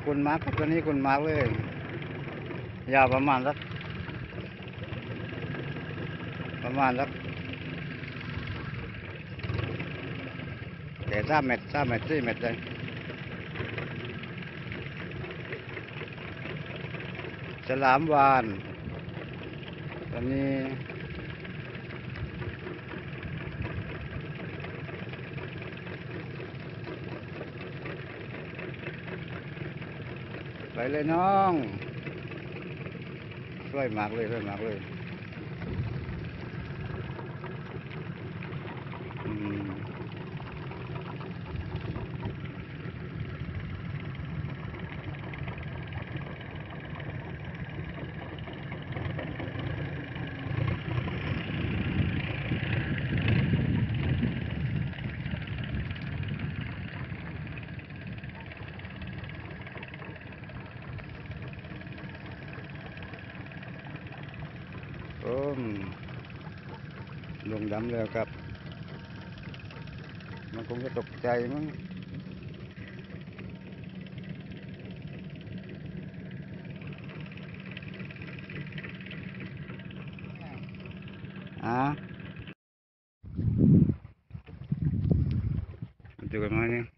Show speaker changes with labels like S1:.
S1: คุณมาร์กครับตัวนี้คุณมาร์กเลยยาวประมาณสักแต่3 เมตร 4 เมตรเลยฉลามวาฬตัวนี้ไปเลยน้องช่วยมากเลยอืมโอ้ลงดำแล้วครับมันคงจะตกใจมั้งดูกันมาเนี่ย